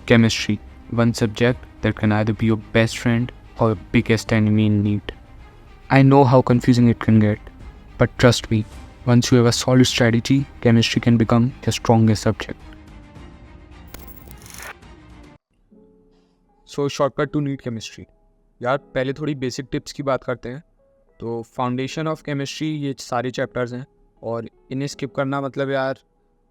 Chemistry, one subject that can either be your best friend or your biggest enemy in NEET. I know how confusing it can get, but trust me, once you have a solid strategy, chemistry can become your strongest subject. So shortcut to NEET chemistry. यार पहले थोड़ी basic tips की बात करते हैं। तो foundation of chemistry, ये सारे चैप्टर्स हैं और इन्हें स्किप करना मतलब यार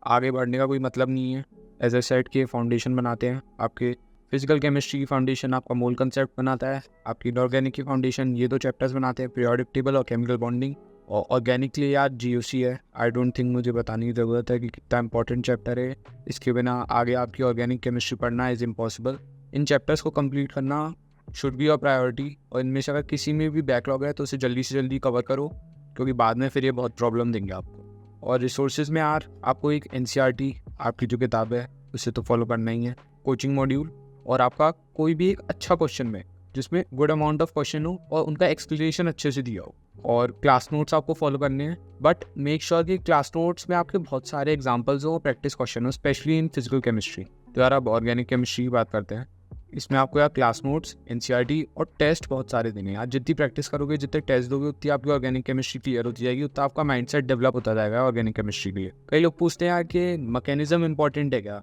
आगे बढ़ने का कोई मतलब नहीं है। एज ए सेट के फाउंडेशन बनाते हैं। आपके फिजिकल केमिस्ट्री की फाउंडेशन आपका मोल कंसेप्ट बनाता है, आपकी इनऑर्गेनिक की फाउंडेशन ये दो चैप्टर्स बनाते हैं, पीरियोडिक टेबल और केमिकल बॉन्डिंग। और ऑर्गेनिक के लिए यार GOC है। आई डोंट थिंक मुझे बताने की ज़रूरत है कि कितना इंपॉर्टेंट चैप्टर है। इसके बिना आगे आपकी ऑर्गेनिक केमिस्ट्री पढ़ना इज़ इम्पॉसिबल। इन चैप्टर्स को कंप्लीट करना शुड बी योर प्रायोरिटी, और इनमें से अगर किसी में भी बैकलॉग है तो उसे जल्दी से जल्दी कवर करो, क्योंकि बाद में फिर ये बहुत प्रॉब्लम देंगे आपको। और रिसोर्सेज में यार आपको एक NCERT आपकी जो किताब है उसे तो फॉलो करना ही है, कोचिंग मॉड्यूल, और आपका कोई भी एक अच्छा क्वेश्चन में जिसमें गुड अमाउंट ऑफ क्वेश्चन हो और उनका एक्सप्लेनेशन अच्छे से दिया हो। और क्लास नोट्स आपको फॉलो करने हैं, बट मेक श्योर कि क्लास नोट्स में आपके बहुत सारे एग्जाम्पल्स हो, प्रैक्टिस क्वेश्चन हो, स्पेशली इन फिजिकल केमिस्ट्री। तो यार अब ऑर्गेनिक केमिस्ट्री की बात करते हैं। इसमें आपको यार क्लास नोट्स, NCERT और टेस्ट बहुत सारे देने हैं। आप जितनी प्रैक्टिस करोगे, जितने टेस्ट दोगे, उतनी आपकी ऑर्गेनिक केमिस्ट्री क्लियर होती जाएगी, उतना आपका माइंडसेट डेवलप होता जाएगा ऑर्गेनिक केमिस्ट्री के लिए। कई लोग पूछते हैं यार कि मैकेनिज्म इंपॉर्टेंट है क्या?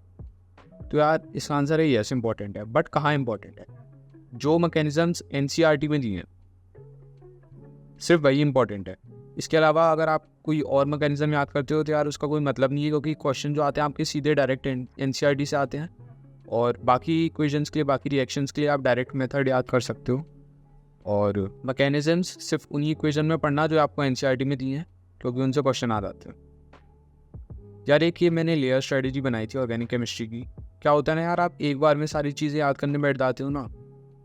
तो यार इसका आंसर है यस इंपॉर्टेंट है, बट कहाँ इंपॉर्टेंट है? जो मैकेनिज्म्स NCERT में दिए हैं सिर्फ वही इंपॉर्टेंट है। इसके अलावा अगर आप कोई और मैकेनिज्म याद करते हो तो यार उसका कोई मतलब नहीं है, क्योंकि क्वेश्चन जो आते हैं आपके सीधे डायरेक्ट NCERT से आते हैं, और बाकी इक्वेशंस के लिए, बाकी रिएक्शंस के लिए आप डायरेक्ट मेथड याद कर सकते हो। और मैकेनिज्म्स सिर्फ उन्हीं इक्वेशन में पढ़ना जो आपको NCERT में दिए हैं, क्योंकि उनसे क्वेश्चन आ जाते हैं। यार एक ये मैंने लेयर स्ट्रेटेजी बनाई थी ऑर्गेनिक केमिस्ट्री की। क्या होता है ना यार, आप एक बार में सारी चीज़ें याद करने बैठ जाते हो ना,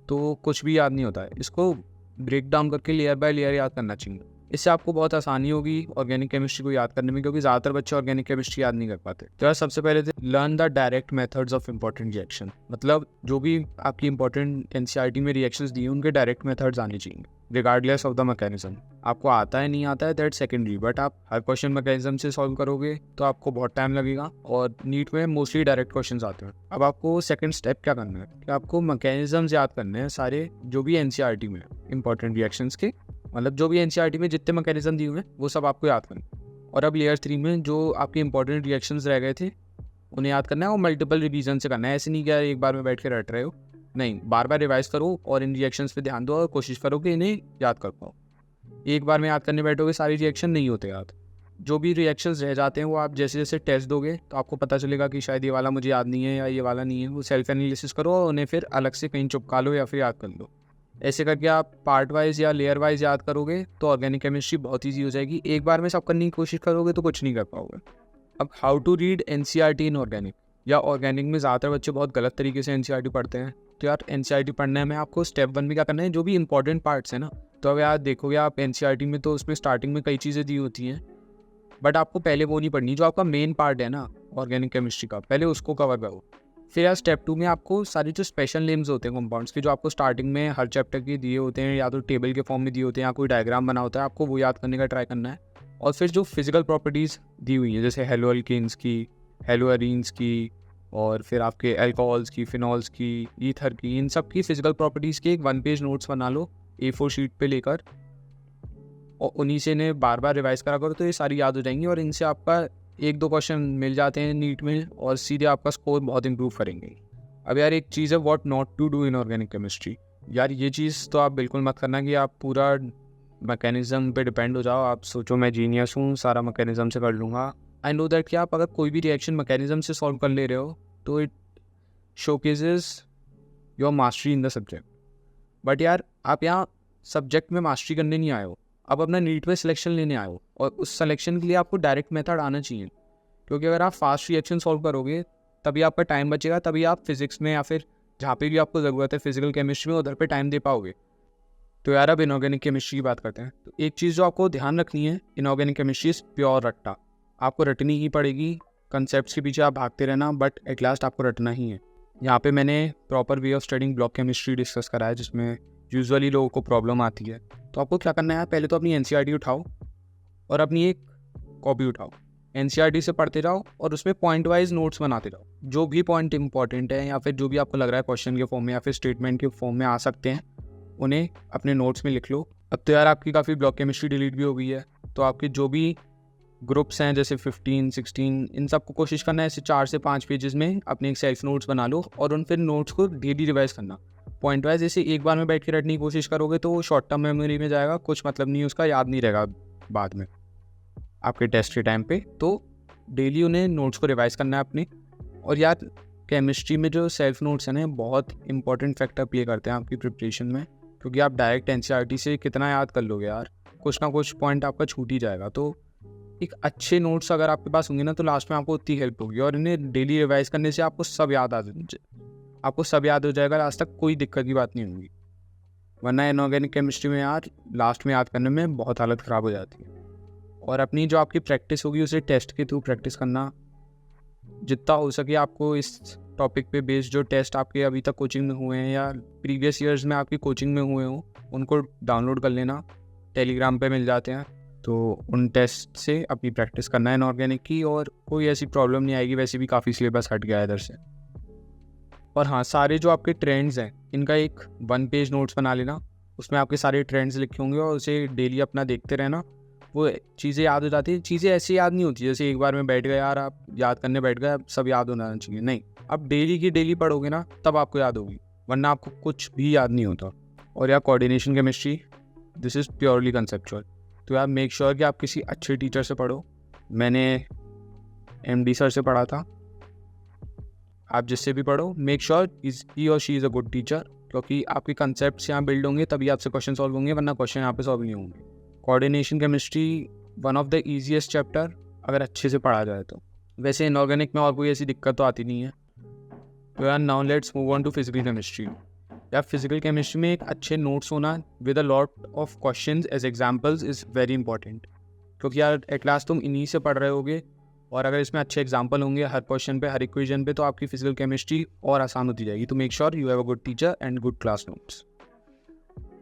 तो कुछ भी याद नहीं होता है। इसको ब्रेक डाउन करके लेयर बाय लेयर याद करना चाहिए। इससे आपको बहुत आसानी होगी ऑर्गेनिक केमिस्ट्री को याद करने में, क्योंकि ज़्यादातर बच्चे ऑर्गेनिक केमिस्ट्री याद नहीं कर पाते। तो यार सबसे पहले थे learn the direct methods of important reaction. मतलब जो भी आपकी इंपॉर्टेंट NCERT में रिएक्शंस दिए उनके डायरेक्ट मेथड्स आने चाहिए, रिगार्डलेस ऑफ द मैकेनिज्म। आपको आता है नहीं आता है दैट सेकेंडरी, बट आप हर क्वेश्चन मैकेनिज्म से सॉल्व करोगे तो आपको बहुत टाइम लगेगा, और नीट में मोस्टली डायरेक्ट क्वेश्चंस आते हैं। अब आपको सेकंड स्टेप क्या करना है कि आपको मैकेनिज्म्स याद करने हैं सारे जो भी NCERT में इंपॉर्टेंट रिएक्शंस के, मतलब जो भी NCERT में जितने मैकेनिज्म दिए हुए हैं वो सब आपको याद करना है। और अब लेयर 3 में जो आपके इंपॉर्टेंट रिएक्शंस रह गए थे उन्हें याद करना है, और मल्टीपल रिवीजन से करना है। ऐसे नहीं कि एक बार में बैठ के रट रहे हो, नहीं, बार बार रिवाइज करो और इन रिएक्शंस पे ध्यान दो और कोशिश करो कि इन्हें याद कर पाओ। एक बार में याद करने बैठोगे सारी रिएक्शन नहीं होते याद। जो भी रिएक्शंस रह जाते हैं वो आप जैसे जैसे टेस्ट दोगे तो आपको पता चलेगा कि शायद ये वाला मुझे याद नहीं है या ये वाला नहीं है। वो सेल्फ एनालिसिस करो और उन्हें फिर अलग से कहीं चिपका लो या फिर याद कर लो। ऐसे करके आप पार्ट वाइज या लेयर वाइज याद करोगे तो ऑर्गेनिक केमिस्ट्री बहुत ईजी हो जाएगी। एक बार में सब करने की कोशिश करोगे तो कुछ नहीं कर पाओगे। अब how to read NCERT in organic, या ऑर्गेनिक में ज़्यादातर बच्चे बहुत गलत तरीके से NCERT पढ़ते हैं। तो यार NCERT पढ़ने में आपको स्टेप 1 में क्या करना है, जो भी इंपॉर्टेंट पार्ट्स हैं ना, तो अब यार देखोगे आप NCERT में तो उसमें स्टार्टिंग में कई चीज़ें दी होती हैं, बट आपको पहले वो नहीं पढ़नी। जो आपका मेन पार्ट है ना ऑर्गेनिक केमिस्ट्री का, पहले उसको कवर करो। फिर यार स्टेप 2 में आपको सारे जो स्पेशल नेम्स होते हैं कंपाउंड्स के, जो आपको स्टार्टिंग में हर चैप्टर के दिए होते हैं, या तो टेबल के फॉर्म में दिए होते हैं या कोई डायग्राम बना होता है, आपको वो याद करने का ट्राई करना है। और फिर जो फिजिकल प्रॉपर्टीज़ दी हुई हैं, जैसे हेलो एल्केन्स की, हेलो एरीन्स की, और फिर आपके अल्कोहल्स की, फिनॉल्स की, ईथर की, इन सब की फिजिकल प्रॉपर्टीज़ के एक 1 पेज नोट्स बना लो A4 शीट पे लेकर, और उन्हीं से इन्हें बार बार रिवाइज करा करो, तो ये सारी याद हो जाएंगी। और इनसे आपका 1-2 क्वेश्चन मिल जाते हैं नीट में, और सीधे आपका स्कोर बहुत इंप्रूव करेंगे। अब यार एक चीज़ है what not to do in organic chemistry. यार ये चीज़ तो आप बिल्कुल मत करना कि आप पूरा मैकेनिज्म पे डिपेंड हो जाओ। आप सोचो मैं जीनियस हूँ, सारा मैकेनिज्म से कर लूँगा। आई नो दैट कि आप अगर कोई भी रिएक्शन मैकेनिज्म से सॉल्व कर ले रहे हो तो it showcases your mastery in the subject. But यार आप यहाँ सब्जेक्ट में मास्टरी करने नहीं आए हो, आप अपना नीट में सिलेक्शन लेने आए हो, और उस सिलेक्शन के लिए आपको डायरेक्ट मेथड आना चाहिए। क्योंकि अगर आप फास्ट रिएक्शन सॉल्व करोगे तभी आपका टाइम बचेगा, तभी आप फिजिक्स में या फिर जहाँ पे भी आपको ज़रूरत है फिजिकल केमिस्ट्री में उधर पे टाइम दे पाओगे। तो यार अब इनऑर्गेनिक केमिस्ट्री की बात करते हैं। तो एक चीज़ जो आपको ध्यान रखनी है, इनऑर्गेनिक केमिस्ट्री इज प्योर रट्टा। आपको रटनी ही पड़ेगी, कंसेप्ट्स के पीछे आप भागते रहना, बट एट लास्ट आपको रटना ही है। यहाँ पे मैंने proper way of studying block chemistry discuss करा है, जिसमें यूजुअली लोगों को प्रॉब्लम आती है। तो आपको क्या करना है, पहले तो अपनी NCERT उठाओ और अपनी एक कॉपी उठाओ, NCERT से पढ़ते जाओ और उसमें पॉइंट वाइज नोट्स बनाते जाओ। जो भी पॉइंट इंपॉर्टेंट है या फिर जो भी आपको लग रहा है क्वेश्चन के फॉर्म में या फिर स्टेटमेंट के फॉर्म में आ सकते हैं, उन्हें अपने नोट्स में लिख लो। अब तो यार आपकी काफ़ी ब्लॉक केमिस्ट्री डिलीट भी हो गई है, तो आपके जो भी ग्रुप्स हैं जैसे 15, 16, इन सबको कोशिश करना है ऐसे 4 से 5 पेजेस में अपने एक सेल्फ नोट्स बना लो और उन फिर नोट्स को डेली रिवाइज करना पॉइंट वाइज। जैसे एक बार में बैठ के रटने की कोशिश करोगे तो वो शॉर्ट टर्म मेमोरी में जाएगा, कुछ मतलब नहीं उसका, याद नहीं रहेगा बाद में आपके टेस्ट के टाइम पे। तो डेली उन्हें नोट्स को रिवाइज करना है अपने। और यार केमिस्ट्री में जो सेल्फ नोट्स हैं ना, बहुत इंपॉर्टेंट फैक्टर प्ले करते हैं आपकी प्रिपरेशन में, क्योंकि आप डायरेक्ट NCERT से कितना याद कर लोगे यार, कुछ ना कुछ पॉइंट आपका छूट ही जाएगा। तो एक अच्छे नोट्स अगर आपके पास होंगे ना तो लास्ट में आपको उतनी हेल्प होगी, और इन्हें डेली रिवाइज करने से आपको सब याद हो जाएगा लास्ट तक, कोई दिक्कत की बात नहीं होगी। वरना इनऑर्गेनिक केमिस्ट्री में यार लास्ट में याद करने में बहुत हालत ख़राब हो जाती है। और अपनी जो आपकी प्रैक्टिस होगी उसे टेस्ट के थ्रू प्रैक्टिस करना, जितना हो सके आपको इस टॉपिक पे बेस्ड जो टेस्ट आपके अभी तक कोचिंग में हुए हैं या प्रीवियस ईयर्स में आपकी कोचिंग में हुए हों, उनको डाउनलोड कर लेना, टेलीग्राम पे मिल जाते हैं। तो उन टेस्ट से अपनी प्रैक्टिस करना है इनऑर्गेनिक की, और कोई ऐसी प्रॉब्लम नहीं आएगी। वैसे भी काफ़ी सिलेबस हट गया है इधर से। और हाँ, सारे जो आपके ट्रेंड्स हैं इनका एक 1 पेज नोट्स बना लेना, उसमें आपके सारे ट्रेंड्स लिखे होंगे और उसे डेली अपना देखते रहना, वो चीज़ें याद हो जाती हैं। चीज़ें ऐसे याद नहीं होती जैसे एक बार में बैठ गए यार आप याद करने बैठ गए अब सब याद होना चाहिए, नहीं। अब डेली की डेली पढ़ोगे ना तब आपको याद होगी, वरना आपको कुछ भी याद नहीं होता। और यार coordination chemistry, this is purely conceptual, तो यार मेक श्योर कि आप किसी अच्छे टीचर से पढ़ो। मैंने MD सर से पढ़ा था, आप जिससे भी पढ़ो मेक श्योर ही और she is a good teacher, क्योंकि आपके कंसेप्ट्स यहाँ बिल्ड होंगे तभी आपसे क्वेश्चन सॉल्व होंगे, वरना क्वेश्चन यहाँ पे सॉल्व नहीं होंगे। Coordination chemistry one of the easiest chapter अगर अच्छे से पढ़ा जाए तो। वैसे इनऑर्गेनिक में और कोई ऐसी दिक्कत तो आती नहीं है। तो यार now let's move on to physical chemistry. यार फिजिकल केमिस्ट्री में एक अच्छे नोट्स होना with a lot of questions as examples is very important, क्योंकि यार एट लास्ट तुम इन्हीं से पढ़ रहे होगे, और अगर इसमें अच्छे एग्जांपल होंगे हर क्वेश्चन पे, हर इक्वेशन पे, तो आपकी फिजिकल केमिस्ट्री और आसान होती जाएगी। तो make sure you have a good teacher and good class notes.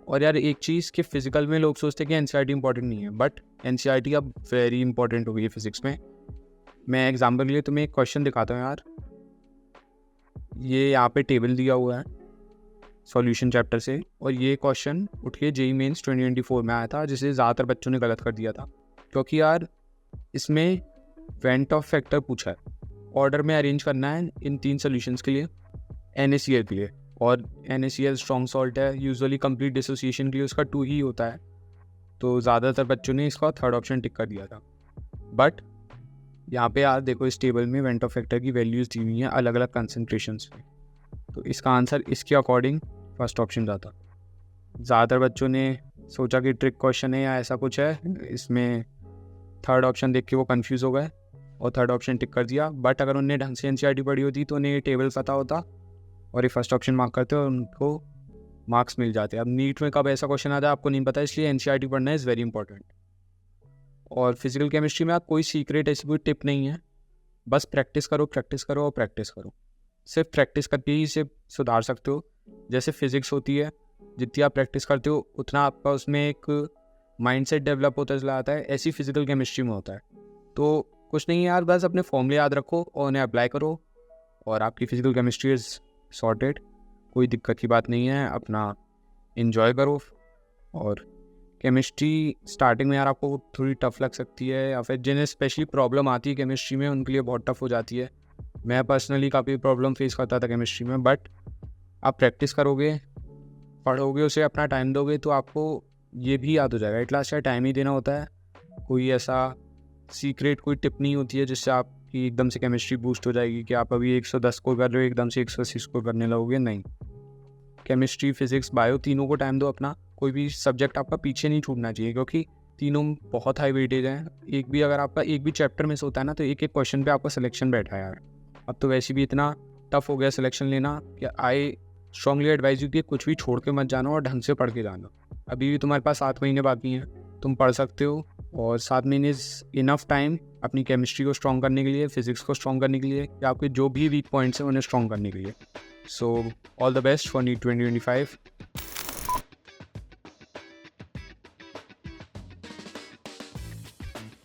और यार एक चीज़ कि फिजिकल में लोग सोचते हैं कि NCERT इंपॉर्टेंट नहीं है, बट NCERT अब वेरी इंपॉर्टेंट हो गई है फिजिक्स में। मैं एग्जाम्पल के लिए तुम्हें एक क्वेश्चन दिखाता हूँ यार। ये यहाँ पे टेबल दिया हुआ है सॉल्यूशन चैप्टर से, और ये क्वेश्चन उठ के JEE मेंस 2024 में आया था, जिसे ज़्यादातर बच्चों ने गलत कर दिया था, क्योंकि यार इसमें वेंट ऑफ फैक्टर पूछा है, ऑर्डर में अरेंज करना है इन 3 सोल्यूशंस के लिए, NaCl के लिए, और NaCl स्ट्रॉन्ग सॉल्ट है, यूजुअली कंप्लीट डिसोसिएशन के लिए उसका 2 ही होता है, तो ज़्यादातर बच्चों ने इसका 3rd ऑप्शन टिक कर दिया था। बट यहाँ पे यार देखो इस टेबल में वेंट ऑफ फैक्टर की वैल्यूज़ दी हुई हैं अलग अलग कंसनट्रेशंस में, तो इसका आंसर इसके अकॉर्डिंग 1st ऑप्शन जाता। ज़्यादातर बच्चों ने सोचा कि ट्रिक क्वेश्चन है या ऐसा कुछ है, इसमें 3rd ऑप्शन देख के वो कंफ्यूज हो गए और 3rd ऑप्शन टिक कर दिया। बट अगर उन्हें ढंग से NCERT पढ़ी होती तो उन्हें ये टेबल पता होता और ये 1st ऑप्शन मार्क करते और उनको मार्क्स मिल जाते। अब नीट में कब ऐसा क्वेश्चन आता है आपको नहीं पता, इसलिए NCERT पढ़ना इज़ वेरी इंपॉर्टेंट। और फिजिकल केमिस्ट्री में आप कोई सीक्रेट ऐसी कोई टिप नहीं है, बस प्रैक्टिस करो प्रैक्टिस करो और प्रैक्टिस करो। सिर्फ प्रैक्टिस करके ही इसे सुधार सकते हो। जैसे फिजिक्स होती है, जितनी आप प्रैक्टिस करते हो उतना आपका उसमें एक माइंडसेट डेवलप होता चला जाता है, ऐसी फिजिकल केमिस्ट्री में होता है। तो कुछ नहीं यार, बस अपने फॉर्मूले याद रखो और उन्हें अप्लाई करो और आपकी फिजिकल केमिस्ट्री इज़ सॉर्टेड। कोई दिक्कत की बात नहीं है, अपना इन्जॉय करो। और केमिस्ट्री स्टार्टिंग में यार आपको थोड़ी टफ लग सकती है, या फिर जिन्हें स्पेशली प्रॉब्लम आती है केमिस्ट्री में उनके लिए बहुत टफ हो जाती है। मैं पर्सनली काफ़ी प्रॉब्लम फेस करता था केमिस्ट्री में, बट आप प्रैक्टिस करोगे, पढ़ोगे, उसे अपना टाइम दोगे तो आपको ये भी याद हो जाएगा। एट लास्ट टाइम ही देना होता है, कोई ऐसा सीक्रेट कोई टिप नहीं होती है जिससे आपकी एकदम से केमिस्ट्री बूस्ट हो जाएगी कि आप अभी 110 स्कोर कर रहे हो एकदम से 180 स्कोर करने लगोगे, नहीं। केमिस्ट्री, फिजिक्स, बायो तीनों को टाइम दो अपना, कोई भी सब्जेक्ट आपका पीछे नहीं छूटना चाहिए, क्योंकि तीनों बहुत हाई वेटेज हैं। एक भी अगर आपका एक भी चैप्टर मिस होता है ना तो एक एक क्वेश्चन पे आपका सिलेक्शन बैठा है यार। अब तो वैसे भी इतना टफ हो गया सिलेक्शन लेना कि आई स्ट्रांगली एडवाइज यू कि कुछ भी छोड़ के मत जाना और ढंग से पढ़ के जाना। अभी भी तुम्हारे पास 7 महीने बाकी हैं, तुम पढ़ सकते हो, और 7 महीने इज़ इनफ टाइम अपनी केमिस्ट्री को स्ट्रॉन्ग करने के लिए, फिजिक्स को स्ट्रॉन्ग करने के लिए, या आपके जो भी वीक पॉइंट्स हैं उन्हें स्ट्रॉन्ग करने के लिए। So all the best for NEET 2025।